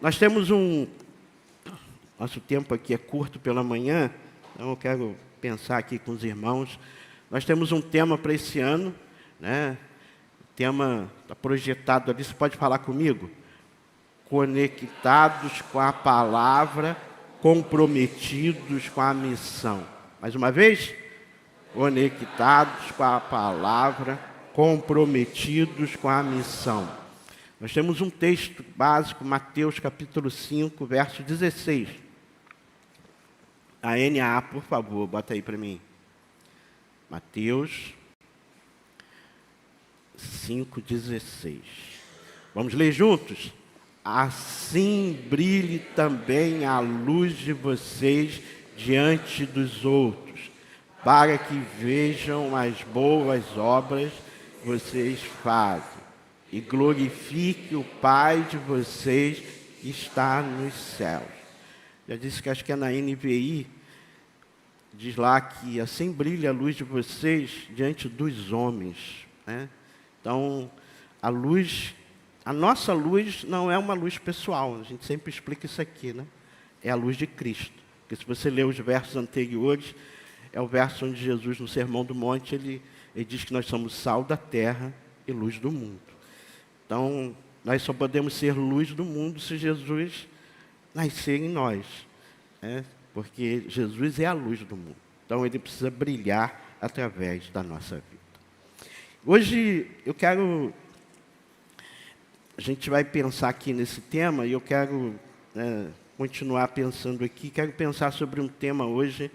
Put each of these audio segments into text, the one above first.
Nós temos nosso tempo aqui é curto pela manhã, então eu quero pensar aqui com os irmãos. Nós temos um tema para esse ano, né? O tema está projetado ali, você pode falar comigo? Conectados com a palavra, comprometidos com a missão. Mais uma vez? Conectados com a palavra, comprometidos com a missão. Nós temos um texto básico, Mateus capítulo 5, verso 16. A NA, por favor, bota aí para mim. Mateus 5,16. Vamos ler juntos? Assim brilhe também a luz de vocês diante dos outros, para que vejam as boas obras que vocês fazem e glorifique o Pai de vocês que está nos céus. Já disse que acho que é na NVI, diz lá que assim brilha a luz de vocês diante dos homens, né? Então, a nossa luz não é uma luz pessoal, a gente sempre explica isso aqui, né? É a luz de Cristo. Porque se você ler os versos anteriores, é o verso onde Jesus, no Sermão do Monte, ele diz que nós somos sal da terra e luz do mundo. Então, nós só podemos ser luz do mundo se Jesus nascer em nós, né? Porque Jesus é a luz do mundo. Então, ele precisa brilhar através da nossa vida. Hoje, a gente vai pensar aqui nesse tema, e eu quero continuar pensando aqui. Quero pensar sobre um tema hoje,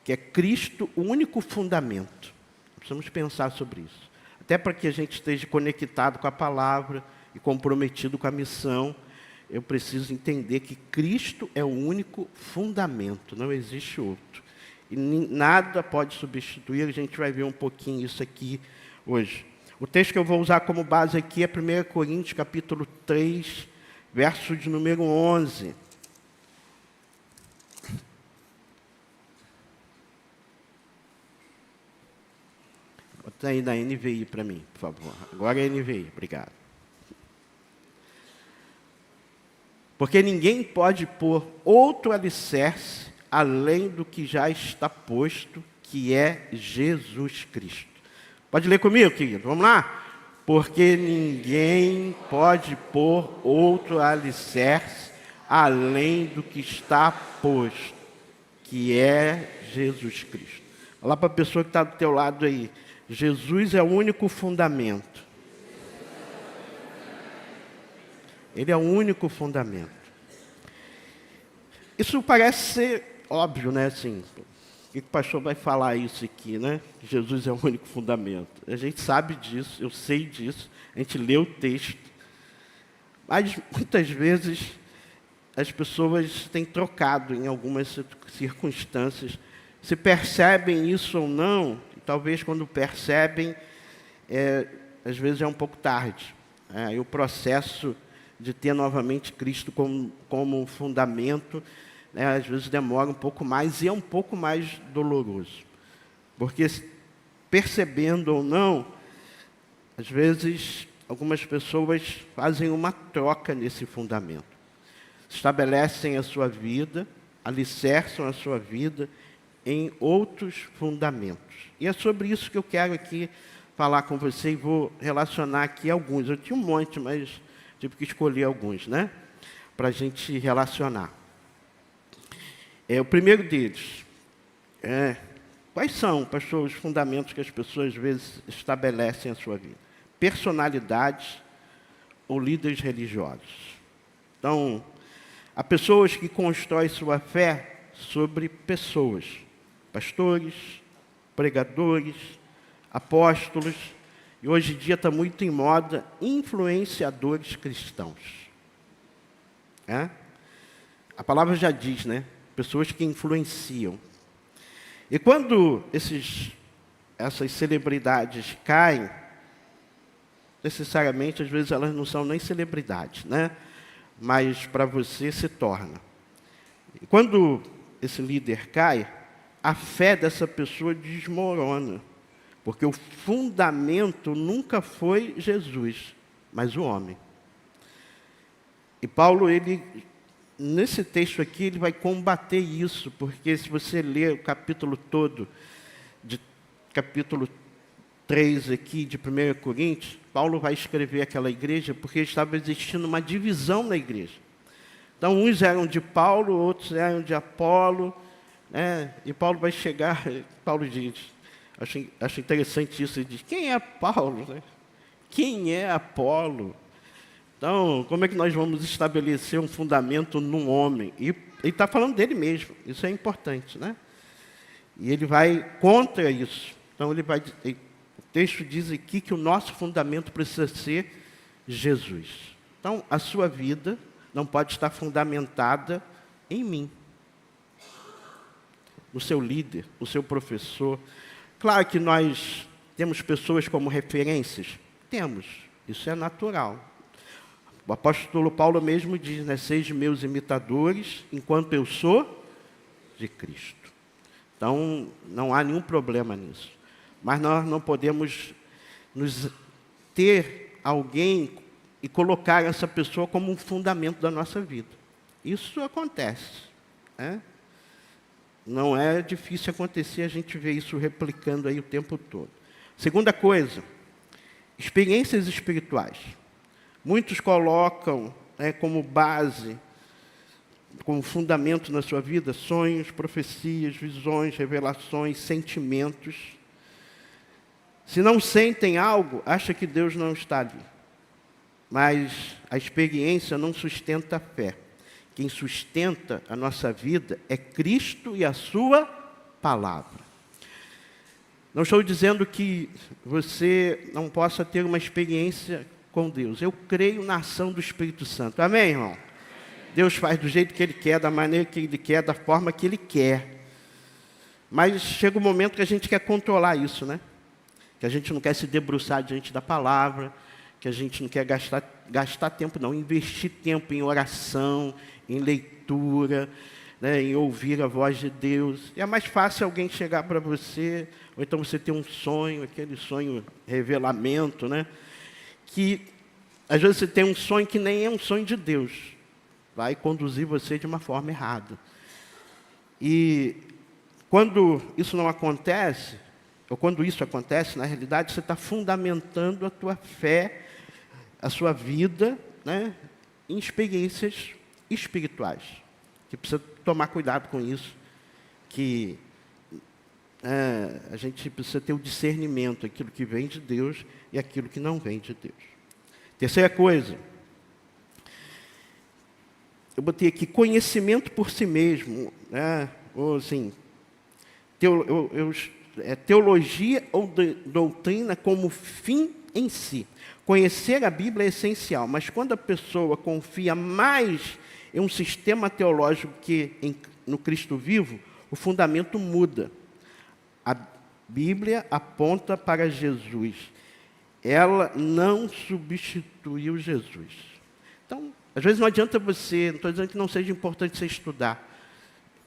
que é Cristo, o único fundamento. Precisamos pensar sobre isso. Até para que a gente esteja conectado com a palavra e comprometido com a missão, eu preciso entender que Cristo é o único fundamento, não existe outro. E nada pode substituir, a gente vai ver um pouquinho isso aqui hoje. O texto que eu vou usar como base aqui é 1 Coríntios, capítulo 3, verso de número 11. Bota aí na NVI para mim, por favor. Agora é NVI, obrigado. Porque ninguém pode pôr outro alicerce além do que já está posto, que é Jesus Cristo. Pode ler comigo, querido? Vamos lá? Porque ninguém pode pôr outro alicerce além do que está posto, que é Jesus Cristo. Fala para a pessoa que está do teu lado aí. Jesus é o único fundamento. Ele é o único fundamento. Isso parece ser óbvio, né? Assim, o que o pastor vai falar isso aqui, né? Jesus é o único fundamento. A gente sabe disso, eu sei disso, a gente lê o texto. Mas, muitas vezes, as pessoas têm trocado em algumas circunstâncias. Se percebem isso ou não, talvez quando percebem, às vezes é um pouco tarde. E o processo de ter novamente Cristo como fundamento, às vezes demora um pouco mais e é um pouco mais doloroso. Porque, percebendo ou não, às vezes algumas pessoas fazem uma troca nesse fundamento. Estabelecem a sua vida, alicerçam a sua vida em outros fundamentos. E é sobre isso que eu quero aqui falar com você e vou relacionar aqui alguns. Eu tinha um monte, mas tive que escolher alguns, né? Para a gente relacionar. O primeiro deles, quais são, pastor, os fundamentos que as pessoas às vezes estabelecem a sua vida? Personalidades ou líderes religiosos. Então, há pessoas que constroem sua fé sobre pessoas, pastores, pregadores, apóstolos, e hoje em dia está muito em moda, influenciadores cristãos. A palavra já diz, né? Pessoas que influenciam. E quando essas celebridades caem, necessariamente, às vezes, elas não são nem celebridades, né? Mas para você se torna. E quando esse líder cai, a fé dessa pessoa desmorona. Porque o fundamento nunca foi Jesus, mas o homem. E Paulo, nesse texto aqui, ele vai combater isso, porque se você ler o capítulo todo, de capítulo 3 aqui de 1 Coríntios, Paulo vai escrever aquela igreja porque estava existindo uma divisão na igreja. Então, uns eram de Paulo, outros eram de Apolo, né? E Paulo vai chegar, Paulo diz, acho interessante isso, ele diz, quem é Paulo? Né? Quem é Apolo? Então, como é que nós vamos estabelecer um fundamento num homem? E ele está falando dele mesmo, isso é importante, né? E ele vai contra isso. Então, o texto diz aqui que o nosso fundamento precisa ser Jesus. Então, a sua vida não pode estar fundamentada em mim, no seu líder, no seu professor. Claro que nós temos pessoas como referências. Temos, isso é natural. O apóstolo Paulo mesmo diz, né, sejam meus imitadores, enquanto eu sou de Cristo. Então, não há nenhum problema nisso. Mas nós não podemos ter alguém e colocar essa pessoa como um fundamento da nossa vida. Isso acontece, né? Não é difícil acontecer, a gente vê isso replicando aí o tempo todo. Segunda coisa, experiências espirituais. Muitos colocam, né, como base, como fundamento na sua vida, sonhos, profecias, visões, revelações, sentimentos. Se não sentem algo, acha que Deus não está ali. Mas a experiência não sustenta a fé. Quem sustenta a nossa vida é Cristo e a sua palavra. Não estou dizendo que você não possa ter uma experiência com Deus. Eu creio na ação do Espírito Santo. Amém, irmão? Deus faz do jeito que Ele quer, da maneira que Ele quer, da forma que Ele quer. Mas chega um momento que a gente quer controlar isso, né? Que a gente não quer se debruçar diante da palavra, que a gente não quer gastar tempo, não, investir tempo em oração, em leitura, né, em ouvir a voz de Deus. E é mais fácil alguém chegar para você, ou então você ter um sonho, aquele sonho revelamento, né? Que às vezes você tem um sonho que nem é um sonho de Deus, vai conduzir você de uma forma errada. E quando isso não acontece, ou quando isso acontece, na realidade, você está fundamentando a tua fé, a sua vida, né, em experiências espirituais. Que precisa tomar cuidado com isso, que a gente precisa ter o discernimento, aquilo que vem de Deus e aquilo que não vem de Deus. Terceira coisa, eu botei aqui conhecimento por si mesmo, né, ou assim, teologia ou doutrina como fim em si. Conhecer a Bíblia é essencial, mas quando a pessoa confia mais em um sistema teológico que no Cristo vivo, o fundamento muda. A Bíblia aponta para Jesus. Ela não substituiu Jesus. Então, às vezes não adianta você, não estou dizendo que não seja importante você estudar.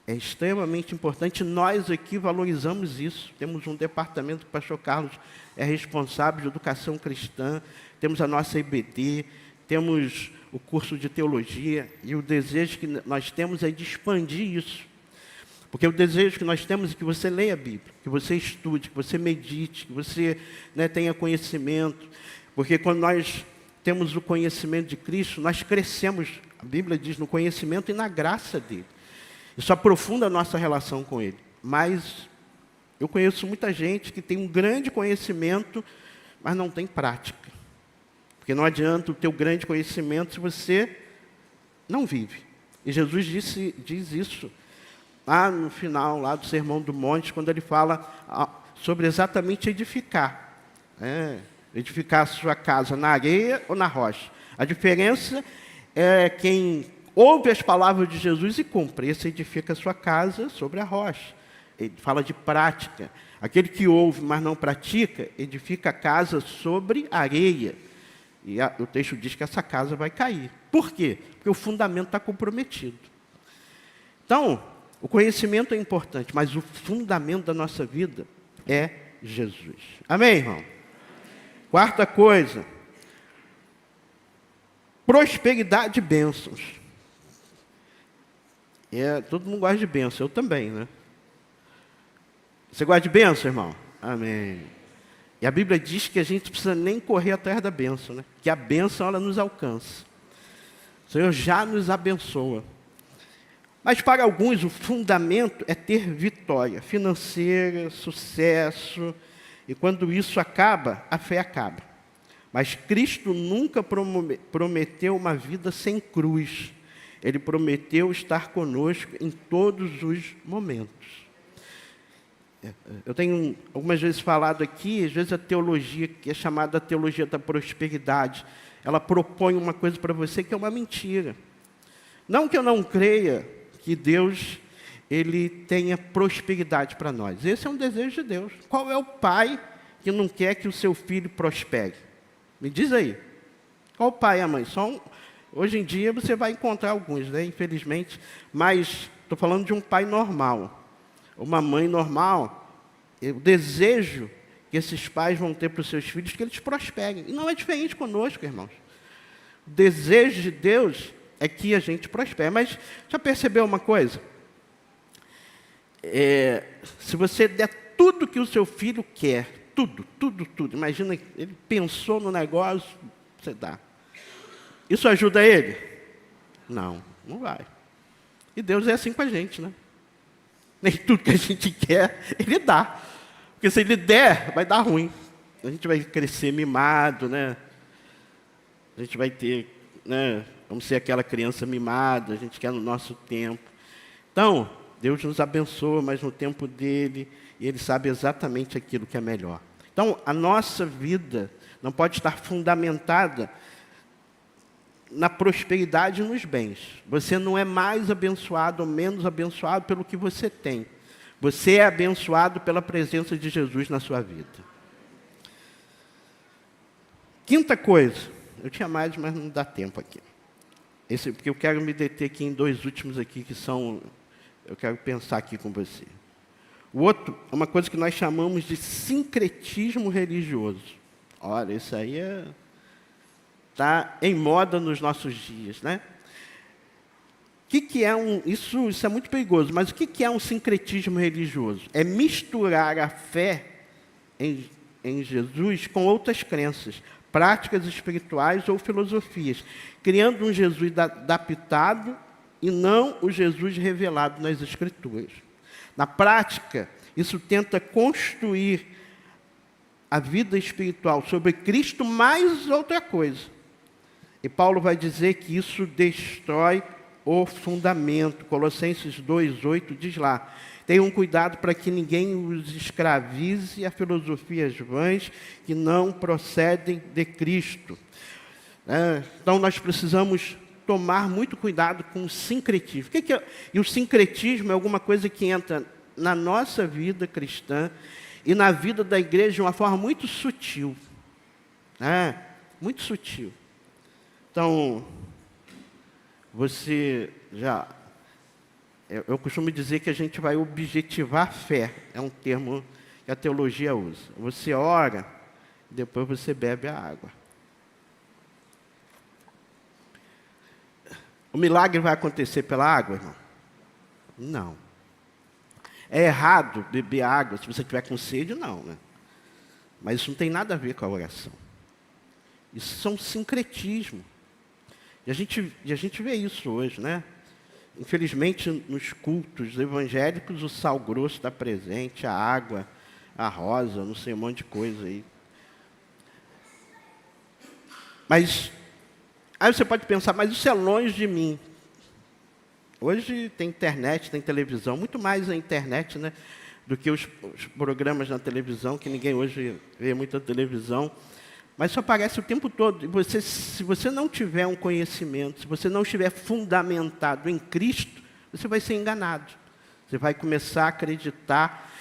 É extremamente importante, nós aqui valorizamos isso. Temos um departamento que o pastor Carlos é responsável de educação cristã, temos a nossa IBD, temos o curso de teologia, e o desejo que nós temos é de expandir isso. Porque o desejo que nós temos é que você leia a Bíblia, que você estude, que você medite, que você, né, tenha conhecimento. Porque quando nós temos o conhecimento de Cristo, nós crescemos, a Bíblia diz, no conhecimento e na graça dele. Isso aprofunda a nossa relação com Ele. Mas eu conheço muita gente que tem um grande conhecimento, mas não tem prática. Porque não adianta o teu grande conhecimento se você não vive. E Jesus diz isso lá no final lá do Sermão do Monte, quando Ele fala sobre exatamente edificar. Edificar a sua casa na areia ou na rocha. A diferença é quem ouve as palavras de Jesus e cumpre. Esse edifica a sua casa sobre a rocha. Ele fala de prática. Aquele que ouve, mas não pratica, edifica a casa sobre areia. E o texto diz que essa casa vai cair. Por quê? Porque o fundamento está comprometido. Então, o conhecimento é importante, mas o fundamento da nossa vida é Jesus. Amém, irmão? Quarta coisa. Prosperidade e bênçãos. Todo mundo gosta de bênção, eu também, né? Você gosta de bênção, irmão? Amém. E a Bíblia diz que a gente não precisa nem correr atrás da bênção, né? Que a bênção, ela nos alcança. O Senhor já nos abençoa. Mas para alguns o fundamento é ter vitória financeira, sucesso. E quando isso acaba, a fé acaba. Mas Cristo nunca prometeu uma vida sem cruz. Ele prometeu estar conosco em todos os momentos. Eu tenho algumas vezes falado aqui, às vezes a teologia, que é chamada teologia da prosperidade, ela propõe uma coisa para você que é uma mentira. Não que eu não creia que Deus, Ele tenha prosperidade para nós. Esse é um desejo de Deus. Qual é o pai que não quer que o seu filho prospere? Me diz aí. Qual o pai e a mãe? Hoje em dia você vai encontrar alguns, né? Infelizmente. Mas estou falando de um pai normal. Uma mãe normal. O desejo que esses pais vão ter para os seus filhos é que eles prosperem. E não é diferente conosco, irmãos. O desejo de Deus é que a gente prospere. Mas já percebeu uma coisa? Se você der tudo que o seu filho quer, tudo, imagina, ele pensou no negócio, você dá. Isso ajuda ele? Não, não vai. E Deus é assim com a gente, né? Nem tudo que a gente quer, Ele dá. Porque se Ele der, vai dar ruim. A gente vai crescer mimado, né? A gente vai ter, né? Vamos ser aquela criança mimada, a gente quer no nosso tempo. Então, Deus nos abençoa, mas no tempo dEle, e Ele sabe exatamente aquilo que é melhor. Então, a nossa vida não pode estar fundamentada na prosperidade e nos bens. Você não é mais abençoado ou menos abençoado pelo que você tem. Você é abençoado pela presença de Jesus na sua vida. Quinta coisa. Eu tinha mais, mas não dá tempo aqui. Porque eu quero me deter aqui em dois últimos aqui, que são... Eu quero pensar aqui com você. O outro é uma coisa que nós chamamos de sincretismo religioso. Olha, isso aí está em moda nos nossos dias, né? Isso é muito perigoso, mas o que é um sincretismo religioso? É misturar a fé em Jesus com outras crenças, práticas espirituais ou filosofias, criando um Jesus adaptado e não o Jesus revelado nas Escrituras. Na prática, isso tenta construir a vida espiritual sobre Cristo mais outra coisa. E Paulo vai dizer que isso destrói o fundamento. Colossenses 2:8 diz lá: tenham cuidado para que ninguém os escravize a filosofias vãs que não procedem de Cristo. Então nós precisamos tomar muito cuidado com o sincretismo. E o sincretismo é alguma coisa que entra na nossa vida cristã e na vida da igreja de uma forma muito sutil. Muito sutil. Então, eu costumo dizer que a gente vai objetivar a fé. É um termo que a teologia usa. Você ora, depois você bebe a água. O milagre vai acontecer pela água, irmão? Não. É errado beber água se você estiver com sede? Não, né? Mas isso não tem nada a ver com a oração. Isso são sincretismo. E a gente vê isso hoje, né? Infelizmente, nos cultos evangélicos, o sal grosso está presente, a água, a rosa, não sei, um monte de coisa aí. Mas, aí você pode pensar, mas isso é longe de mim. Hoje tem internet, tem televisão, muito mais a internet, né, do que os programas na televisão, que ninguém hoje vê muita televisão. Mas isso aparece o tempo todo. E se você não tiver um conhecimento, se você não estiver fundamentado em Cristo, você vai ser enganado. Você vai começar a acreditar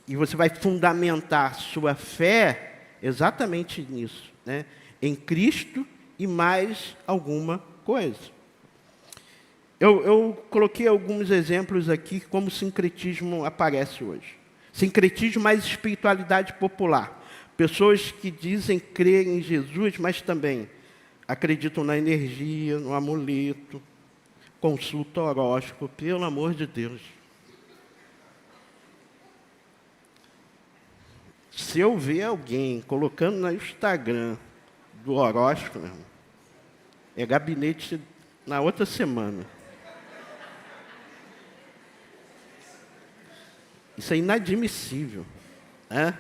e você vai fundamentar sua fé exatamente nisso, né? Em Cristo e mais alguma coisa. Eu coloquei alguns exemplos aqui como o sincretismo aparece hoje. Sincretismo mais espiritualidade popular. Pessoas que dizem crer em Jesus, mas também acreditam na energia, no amuleto, consulta horóscopo, pelo amor de Deus. Se eu ver alguém colocando no Instagram do horóscopo, meu irmão, é gabinete na outra semana. Isso é inadmissível, né?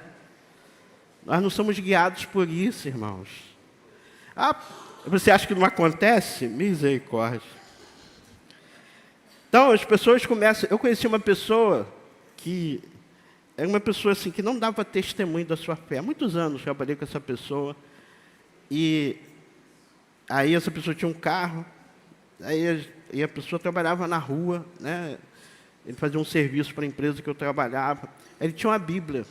Nós não somos guiados por isso, irmãos. Você acha que não acontece? Misericórdia. Então, as pessoas começam... Eu conheci uma pessoa que... Era uma pessoa assim, que não dava testemunho da sua fé. Há muitos anos eu trabalhei com essa pessoa. E aí essa pessoa tinha um carro. Aí a pessoa trabalhava na rua, né? Ele fazia um serviço para a empresa que eu trabalhava. Ele tinha uma Bíblia.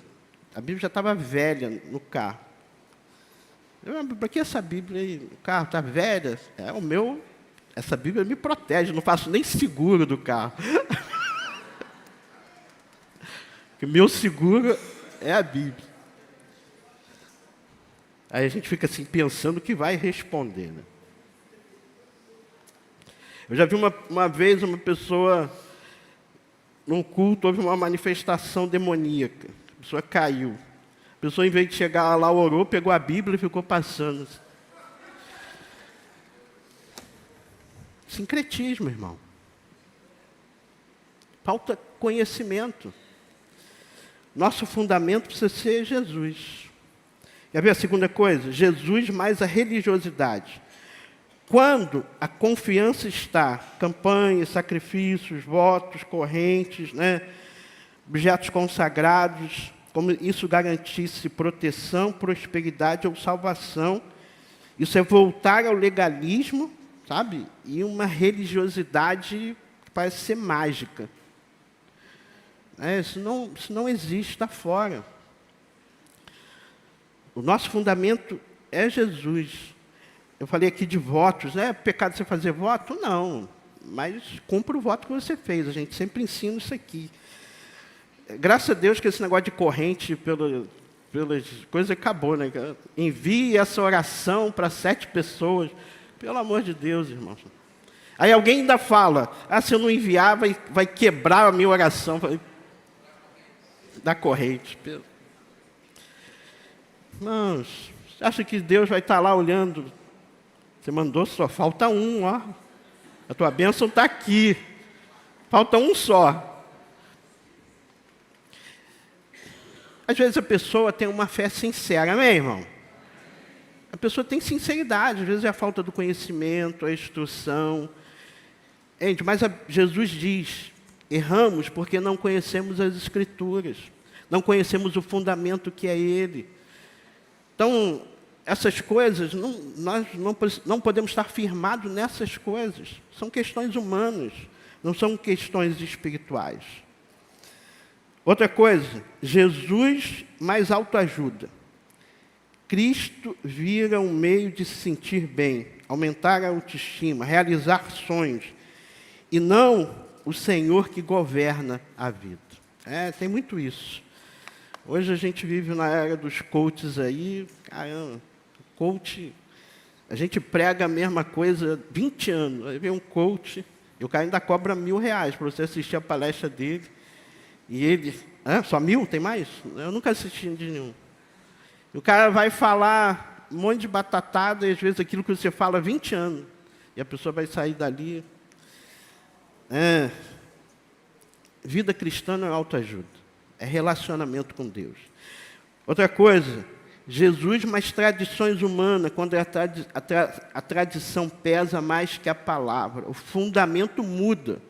A Bíblia já estava velha no carro. Para que essa Bíblia aí? O carro está velha? Essa Bíblia me protege, não faço nem seguro do carro. Porque o meu seguro é a Bíblia. Aí a gente fica assim pensando o que vai responder, né? Eu já vi uma vez uma pessoa, num culto, houve uma manifestação demoníaca. A pessoa caiu. A pessoa, em vez de chegar lá, orou, pegou a Bíblia e ficou passando. Sincretismo, irmão. Falta conhecimento. Nosso fundamento precisa ser Jesus. Quer ver a segunda coisa? Jesus mais a religiosidade. Quando a confiança está, campanhas, sacrifícios, votos, correntes, né, objetos consagrados, como isso garantisse proteção, prosperidade ou salvação, isso é voltar ao legalismo, sabe? E uma religiosidade que parece ser mágica. Isso não existe, está fora. O nosso fundamento é Jesus. Eu falei aqui de votos, né? É pecado você fazer voto? Não, mas cumpra o voto que você fez. A gente sempre ensina isso aqui. Graças a Deus que esse negócio de corrente pelas coisas acabou, né? Envie essa oração para 7 pessoas. Pelo amor de Deus, irmãos. Aí alguém ainda fala, se eu não enviar, vai quebrar a minha oração. Da corrente. Irmãos, você acha que Deus vai estar lá olhando? Você mandou só, falta um, ó. A tua bênção está aqui. Falta um só. Às vezes a pessoa tem uma fé sincera, amém, irmão? A pessoa tem sinceridade, às vezes é a falta do conhecimento, a instrução. Gente, mas Jesus diz, erramos porque não conhecemos as Escrituras, não conhecemos o fundamento que é Ele. Então, essas coisas, nós não podemos estar firmados nessas coisas. São questões humanas, não são questões espirituais. Outra coisa, Jesus mais autoajuda. Cristo vira um meio de se sentir bem, aumentar a autoestima, realizar sonhos, e não o Senhor que governa a vida. Tem muito isso. Hoje a gente vive na era dos coaches aí, caramba, coach, a gente prega a mesma coisa há 20 anos, aí vem um coach, e o cara ainda cobra R$1.000 para você assistir a palestra dele, e ele, só 1.000, tem mais? Eu nunca assisti de nenhum. E o cara vai falar um monte de batatada, e às vezes aquilo que você fala há 20 anos, e a pessoa vai sair dali. Vida cristã não é autoajuda, é relacionamento com Deus. Outra coisa, Jesus mais tradições humanas, quando a tradição pesa mais que a palavra. O fundamento muda.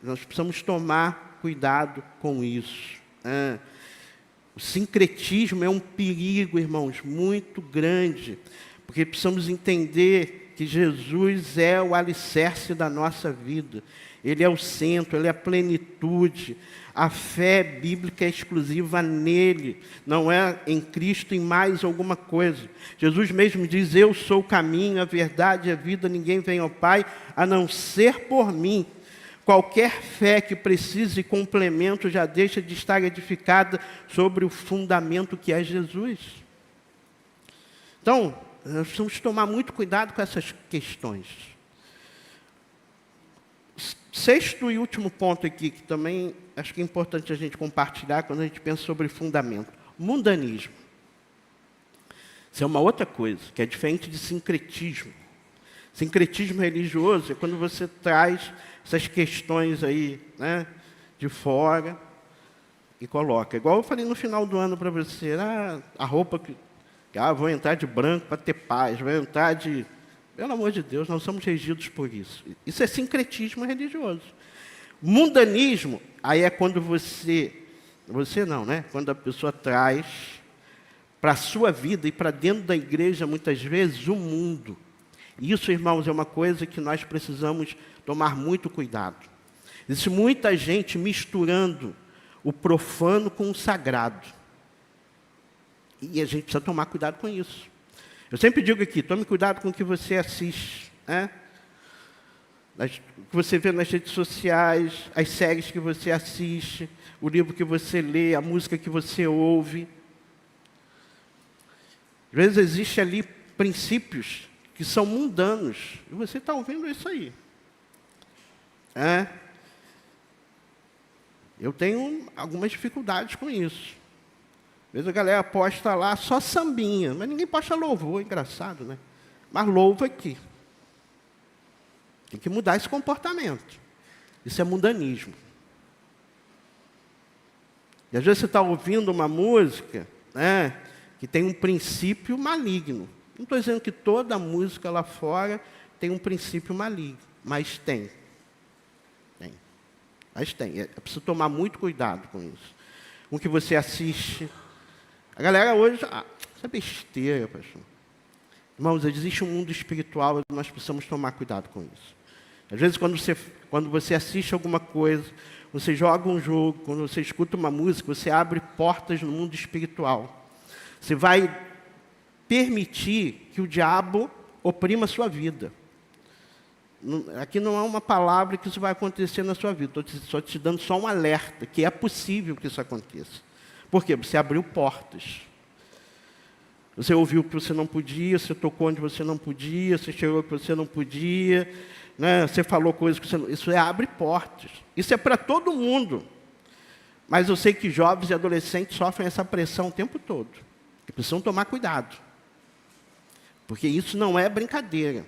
Nós precisamos tomar cuidado com isso. O sincretismo é um perigo, irmãos, muito grande, porque precisamos entender que Jesus é o alicerce da nossa vida. Ele é o centro, Ele é a plenitude. A fé bíblica é exclusiva nele, não é em Cristo em mais alguma coisa. Jesus mesmo diz, eu sou o caminho, a verdade e a vida, ninguém vem ao Pai a não ser por mim. Qualquer fé que precise de complemento já deixa de estar edificada sobre o fundamento que é Jesus. Então, Nós precisamos tomar muito cuidado com essas questões. Sexto e último ponto aqui, que também acho que é importante a gente compartilhar quando a gente pensa sobre fundamento. Mundanismo. Isso é uma outra coisa, que é diferente de sincretismo. Sincretismo religioso é quando você traz essas questões aí, né, de fora e coloca. Igual eu falei no final do ano para você, a roupa que... vou entrar de branco para ter paz, vou entrar de... Pelo amor de Deus, nós somos regidos por isso. Isso é sincretismo religioso. Mundanismo, aí é quando você não, né? Quando a pessoa traz para a sua vida e para dentro da igreja, muitas vezes, o mundo. Isso, irmãos, é uma coisa que nós precisamos tomar muito cuidado. Existe muita gente misturando o profano com o sagrado. E a gente precisa tomar cuidado com isso. Eu sempre digo aqui, tome cuidado com o que você assiste, né? O que você vê nas redes sociais, as séries que você assiste, o livro que você lê, a música que você ouve. Às vezes existe ali princípios que são mundanos, e você está ouvindo isso aí. Eu tenho algumas dificuldades com isso. Às vezes a galera posta lá só sambinha, mas ninguém posta louvor, engraçado, né? Mas louva aqui. Tem que mudar esse comportamento. Isso é mundanismo. E às vezes você está ouvindo uma música, né, que tem um princípio maligno. Não estou dizendo que toda música lá fora tem um princípio maligno, mas tem. Mas tem. É preciso tomar muito cuidado com isso. Com o que você assiste. A galera hoje, isso é besteira, pastor. Irmãos, existe um mundo espiritual e nós precisamos tomar cuidado com isso. Às vezes, quando você assiste alguma coisa, você joga um jogo, quando você escuta uma música, você abre portas no mundo espiritual. Você vai permitir que o diabo oprima a sua vida. Aqui não é uma palavra que isso vai acontecer na sua vida. Estou só te dando só um alerta, que é possível que isso aconteça. Por quê? Você abriu portas. Você ouviu que você não podia, você tocou onde você não podia, você chegou que você não podia, né? Você falou coisas que você não... Isso abre portas. Isso é para todo mundo. Mas eu sei que jovens e adolescentes sofrem essa pressão o tempo todo. E precisam tomar cuidado. Porque isso não é brincadeira.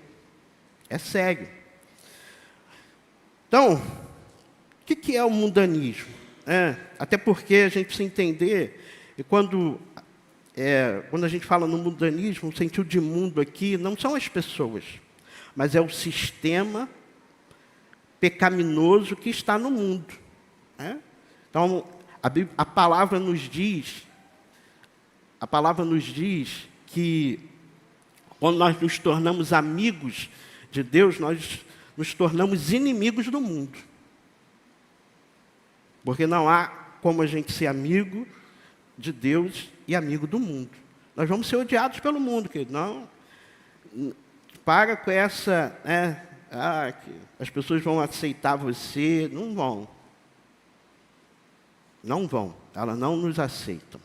É sério. Então, o que é o mundanismo? Até porque a gente precisa entender, e quando a gente fala no mundanismo, o sentido de mundo aqui não são as pessoas, mas é o sistema pecaminoso que está no mundo. Então, a palavra nos diz que quando nós nos tornamos amigos de Deus, nós nos tornamos inimigos do mundo. Porque não há como a gente ser amigo de Deus e amigo do mundo. Nós vamos ser odiados pelo mundo, querido. Não, para com essa... que as pessoas vão aceitar você. Não vão. Não vão. Elas não nos aceitam.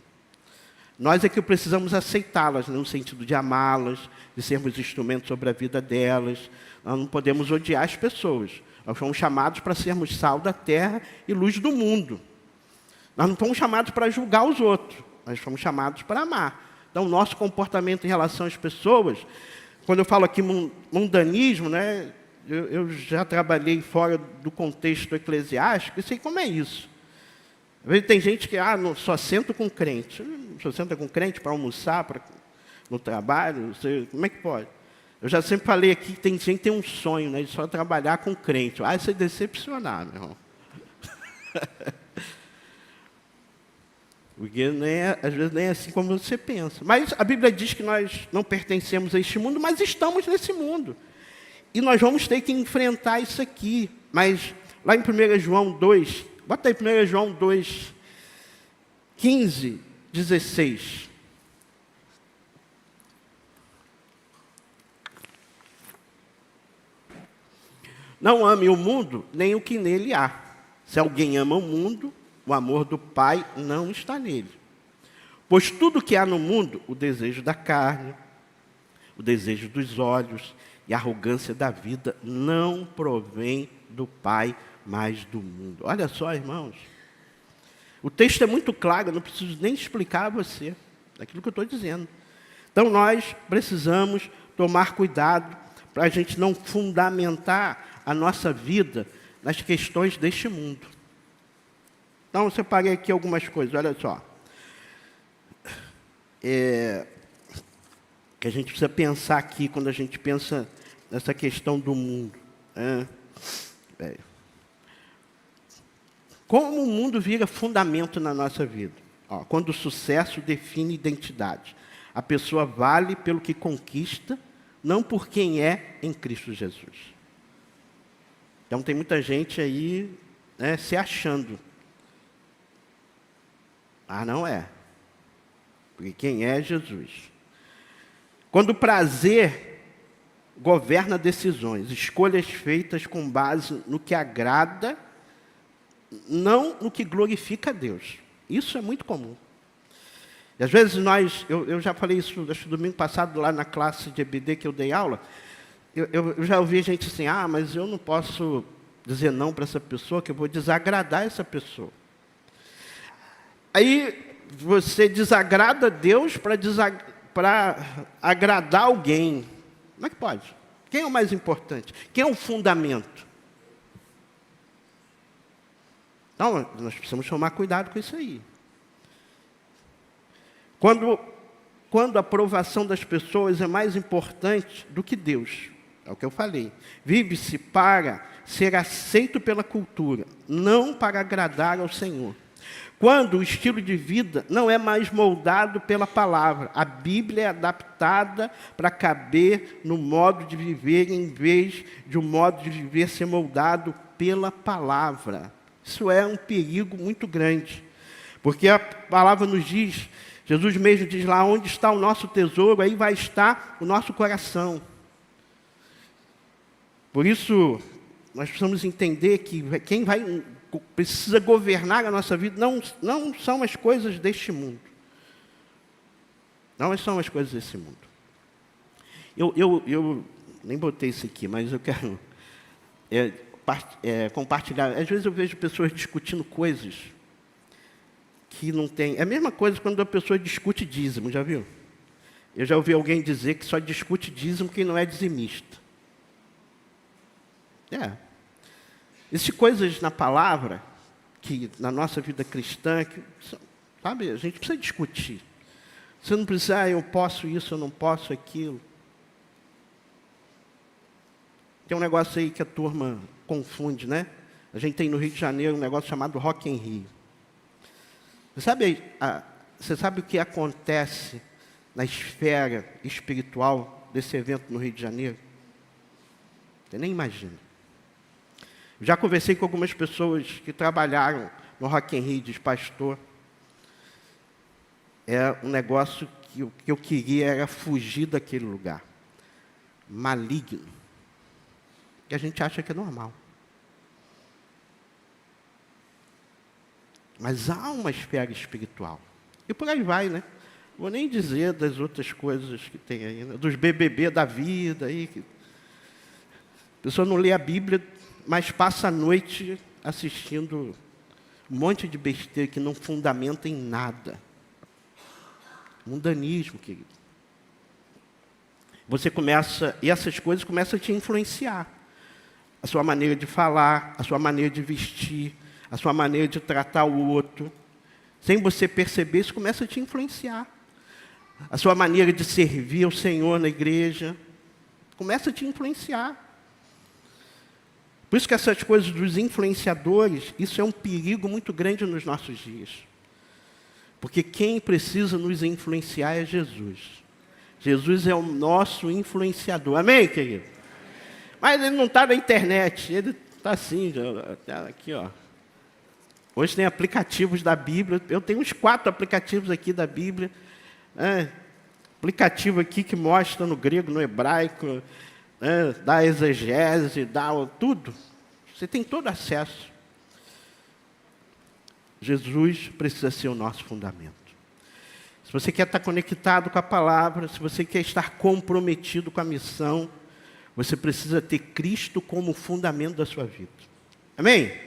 Nós é que precisamos aceitá-las, no sentido de amá-las, de sermos instrumentos sobre a vida delas. Nós não podemos odiar as pessoas. Nós fomos chamados para sermos sal da terra e luz do mundo. Nós não fomos chamados para julgar os outros. Nós fomos chamados para amar. Então, o nosso comportamento em relação às pessoas, quando eu falo aqui mundanismo, né, eu já trabalhei fora do contexto eclesiástico, e sei como é isso. Às vezes tem gente que não, só senta com crente. Só senta com crente para almoçar, no trabalho, como é que pode? Eu já sempre falei aqui que tem gente que tem um sonho, né, de só trabalhar com crente. Isso é decepcionar, meu irmão. Porque às vezes nem é assim como você pensa. Mas a Bíblia diz que nós não pertencemos a este mundo, mas estamos nesse mundo. E nós vamos ter que enfrentar isso aqui. Mas lá em 1 João 2, bota aí 1 João 2, 15, 16. Não ame o mundo, nem o que nele há. Se alguém ama o mundo, o amor do Pai não está nele. Pois tudo que há no mundo, o desejo da carne, o desejo dos olhos e a arrogância da vida não provém do Pai, mas do mundo. Olha só, irmãos. O texto é muito claro, eu não preciso nem explicar a você aquilo que eu estou dizendo. Então, nós precisamos tomar cuidado para a gente não fundamentar a nossa vida nas questões deste mundo. Então, eu separei aqui algumas coisas, olha só. Que a gente precisa pensar aqui quando a gente pensa nessa questão do mundo. Como o mundo vira fundamento na nossa vida? Quando o sucesso define identidade. A pessoa vale pelo que conquista, não por quem é em Cristo Jesus. Então tem muita gente aí se achando. Não é. Porque quem é Jesus. Quando o prazer governa decisões, escolhas feitas com base no que agrada, não no que glorifica a Deus. Isso é muito comum. E às vezes eu já falei isso, acho que domingo passado, lá na classe de EBD que eu dei aula, eu já ouvi gente assim, mas eu não posso dizer não para essa pessoa, que eu vou desagradar essa pessoa. Aí você desagrada a Deus para agradar alguém. Como é que pode? Quem é o mais importante? Quem é o fundamento? Então, nós precisamos tomar cuidado com isso aí. Quando a aprovação das pessoas é mais importante do que Deus, é o que eu falei. Vive-se para ser aceito pela cultura, não para agradar ao Senhor. Quando o estilo de vida não é mais moldado pela palavra, a Bíblia é adaptada para caber no modo de viver, em vez de o modo de viver ser moldado pela palavra. Isso é um perigo muito grande, porque a palavra nos diz, Jesus mesmo diz lá, onde está o nosso tesouro, aí vai estar o nosso coração. Por isso, nós precisamos entender que quem precisa governar a nossa vida não são as coisas deste mundo. Não são as coisas desse mundo. Eu nem botei isso aqui, mas eu quero compartilhar. Às vezes eu vejo pessoas discutindo coisas que não tem. É a mesma coisa quando a pessoa discute dízimo, já viu? Eu já ouvi alguém dizer que só discute dízimo quem não é dizimista. Existem coisas na palavra, que na nossa vida cristã, que, sabe, a gente precisa discutir. Você não precisa, eu posso isso, eu não posso aquilo. Tem um negócio aí que a turma confunde, né? A gente tem no Rio de Janeiro um negócio chamado Rock in Rio. Você sabe o que acontece na esfera espiritual desse evento no Rio de Janeiro? Você nem imagina. Já conversei com algumas pessoas que trabalharam no Rock in Rio, diz pastor. É um negócio que o que eu queria era fugir daquele lugar. Maligno. E a gente acha que é normal. Mas há uma esfera espiritual. E por aí vai, né? Vou nem dizer das outras coisas que tem aí, né? Dos BBB da vida. Aí, a pessoa não lê a Bíblia, mas passa a noite assistindo um monte de besteira que não fundamenta em nada. Mundanismo, querido. E essas coisas começam a te influenciar. A sua maneira de falar, a sua maneira de vestir, a sua maneira de tratar o outro. Sem você perceber, isso começa a te influenciar. A sua maneira de servir ao Senhor na igreja começa a te influenciar. Por isso que essas coisas dos influenciadores, isso é um perigo muito grande nos nossos dias. Porque quem precisa nos influenciar é Jesus. Jesus é o nosso influenciador. Amém, querido? Mas ele não está na internet, ele está assim, aqui, ó. Hoje tem aplicativos da Bíblia, eu tenho uns 4 aplicativos aqui da Bíblia. Aplicativo aqui que mostra no grego, no hebraico, dá exegese, dá tudo. Você tem todo acesso. Jesus precisa ser o nosso fundamento. Se você quer estar conectado com a palavra, se você quer estar comprometido com a missão, você precisa ter Cristo como fundamento da sua vida. Amém?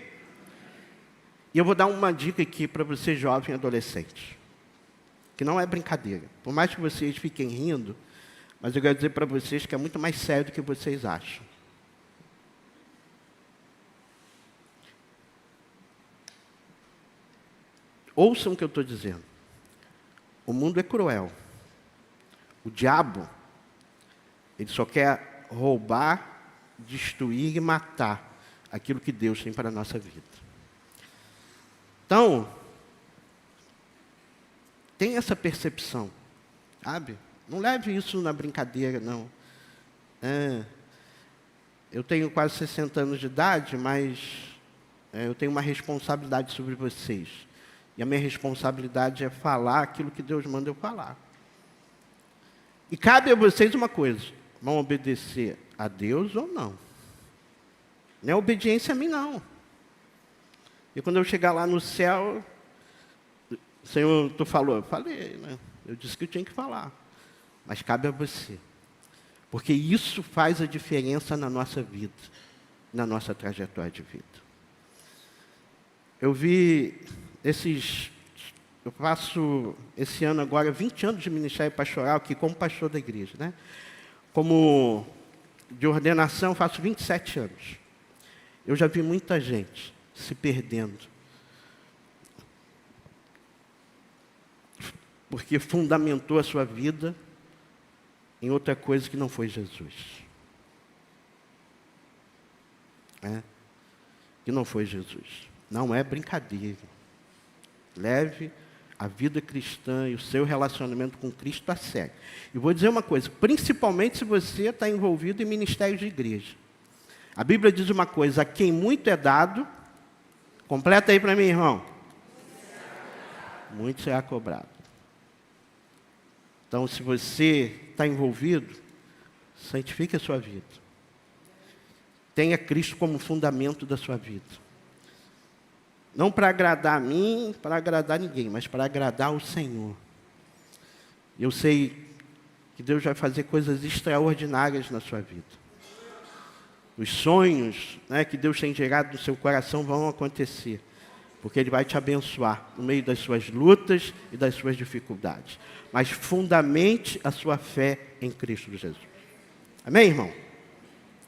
E eu vou dar uma dica aqui para você, jovem e adolescente, que não é brincadeira. Por mais que vocês fiquem rindo, mas eu quero dizer para vocês que é muito mais sério do que vocês acham. Ouçam o que eu estou dizendo. O mundo é cruel. O diabo, ele só quer roubar, destruir e matar aquilo que Deus tem para a nossa vida. Então, tem essa percepção, sabe? Não leve isso na brincadeira, não. Eu tenho quase 60 anos de idade, mas eu tenho uma responsabilidade sobre vocês. E a minha responsabilidade é falar aquilo que Deus manda eu falar. E cabe a vocês uma coisa: vão obedecer a Deus ou não? Não é obediência a mim, não. E quando eu chegar lá no céu, Senhor, tu falou? Eu falei, né? Eu disse que eu tinha que falar. Mas cabe a você. Porque isso faz a diferença na nossa vida, na nossa trajetória de vida. Eu faço esse ano agora 20 anos de ministério pastoral aqui como pastor da igreja, né? Como de ordenação, faço 27 anos. Eu já vi muita gente se perdendo, porque fundamentou a sua vida em outra coisa que não foi Jesus. Que não foi Jesus. Não é brincadeira. Leve a vida cristã e o seu relacionamento com Cristo a sério. E vou dizer uma coisa, principalmente se você está envolvido em ministérios de igreja. A Bíblia diz uma coisa: a quem muito é dado, completa aí para mim, irmão. Muito será cobrado. Então, se você está envolvido, santifique a sua vida. Tenha Cristo como fundamento da sua vida. Não para agradar a mim, para agradar ninguém, mas para agradar ao Senhor. Eu sei que Deus vai fazer coisas extraordinárias na sua vida. Os sonhos, né, que Deus tem gerado no seu coração vão acontecer, porque Ele vai te abençoar no meio das suas lutas e das suas dificuldades. Mas fundamente a sua fé em Cristo Jesus. Amém, irmão?